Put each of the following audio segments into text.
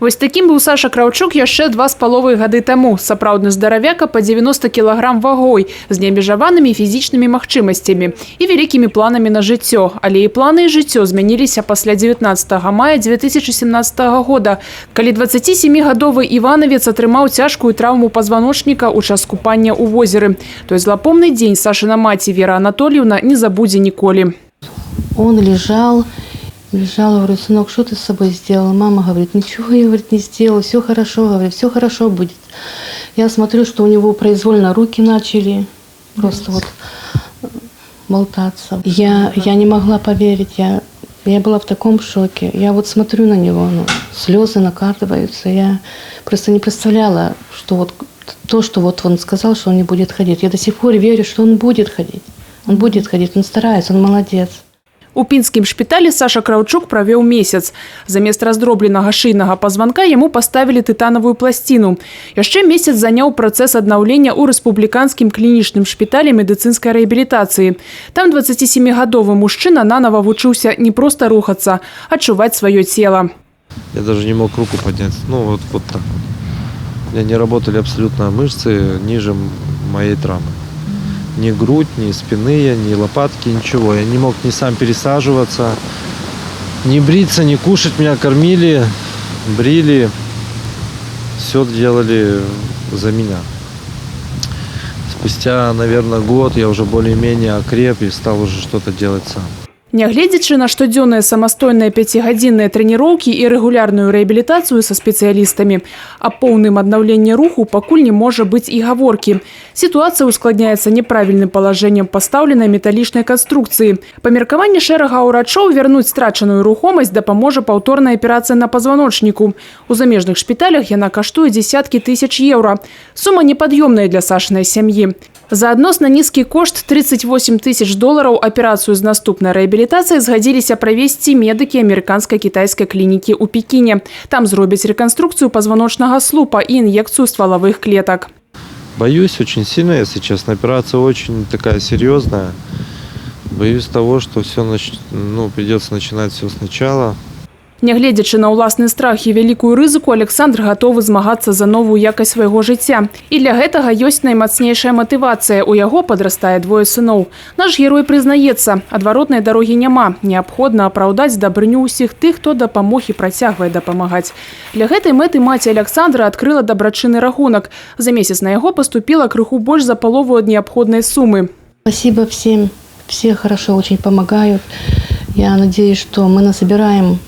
Вось таким быў Саша Краўчук яшчэ 2,5 гады таму. Сапраўдны здаравяка па 90 кілаграм вагой, з неабмежаванымі фізічнымі магчымасцямі і вялікімі планамі на жыццё. Але і планы і жыццё змяніліся пасля 19 мая 2017 года, калі 27-гадовы іванавец атрымаў цяжкую траўму пазваночніка ў час купання ў возеры. Той злапомны дзень Сашына маці Вера Анатольевна не забудзе ніколі. Он лежал, говорит: сынок, что ты с собой сделала? Мама говорит: ничего, я, говорит, не сделала, все хорошо, говорит, все хорошо будет. Я смотрю, что у него произвольно руки начали просто вот болтаться. Я не могла поверить, я была в таком шоке. Я вот смотрю на него, слезы накатываются. Я просто не представляла, что вот то, что вот он сказал, что он не будет ходить. Я до сих пор верю, что он будет ходить. Он будет ходить, он старается, он молодец. У пінскім шпіталі Саша Краўчук правёў месяц. Замест раздробленага шыйнага пазванка яму паставілі тытанавую пласціну. Яшчэ месяц заняў працэс аднаўлення ў рэспубліканскім клінічным шпіталі медыцынскай рэабілітацыі. Там 27-гадовы мужчына нанава вучыўся не проста рухацца, а адчуваць сваё цела. Я даже не мог руку поднять. Вот так вот. У меня не работали абсолютно мышцы ниже моей травмы. Ни грудь, ни спины, ни лопатки, ничего. Я не мог ни сам пересаживаться, ни бриться, ни кушать. Меня кормили, брили. Все делали за меня. Спустя, наверное, год я уже более-менее окреп и стал уже что-то делать сам. Нягледзячы на штодзённыя самастойныя 5-гадзінныя трэніроўкі і рэгулярную рэабілітацыю са спецыялістамі, аб поўным аднаўленні руху пакуль не можа быць і гаворкі. Сітуацыя ускладняецца няправільным палажэннем пастаўленай металічнай канструкцыі. Па меркаванні шэрага ўрачоў, вярнуць страчаную рухомасць дапаможа паўторная аперацыя на пазваночніку. У замежных шпіталях яна каштуе дзесяткі тысяч еўра. Сума непад'ёмная для Сашынай сям'і. За адносна нізкі кошт $38 000 аперацыю з наступнай рэабілітацыяй згадзіліся правесці медыкі амерыканска-кітайскай клінікі ў Пекіне. Там зробяць рэканструкцыю пазваночнага слупа і ін'екцыю стволовых клетак. Боюсь очень сильно, если честно. Операция очень такая серьезная. Боюсь того, что все придется начинать все сначала. Нягледзячы на ўласны страх і вялікую рызыку, Александр гатовы змагацца за новую якасць свайго жыцця. І для гэтага ёсць наймацнейшая матывацыя. У яго падрастае 2 сыноў. Наш герой прызнаецца, адваротнай дарогі няма. Неабходна апраўдаць дабрыню ўсіх тых, хто дапамог і працягвае дапамагаць. Для гэтай мэты маці Александра адкрыла дабрачынны рахунак. За месяц на яго паступіла крыху больш за палову ад неабходнай сумы. Спасибо всем. Все хорошо очень помогают. Я надеюсь, что мы насобираем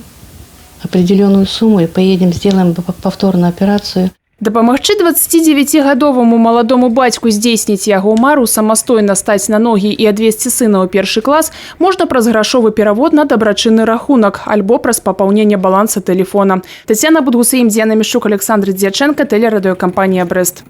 определенную сумму и поедем, сделаем повторную операцию. Дапамагчы 29-гадоваму маладому бацьку здзейсніць яго мару, самастойна стаць на ногі і адвесці сына ў першы клас можна праз грашовы перавод на дабрачынны рахунак альбо праз папаўненне баланса тэлефона. Тацяна Будгусеем, Дзяна Мішук, Александр Дзячэнка, тэлерадыёкампанія «Брэст».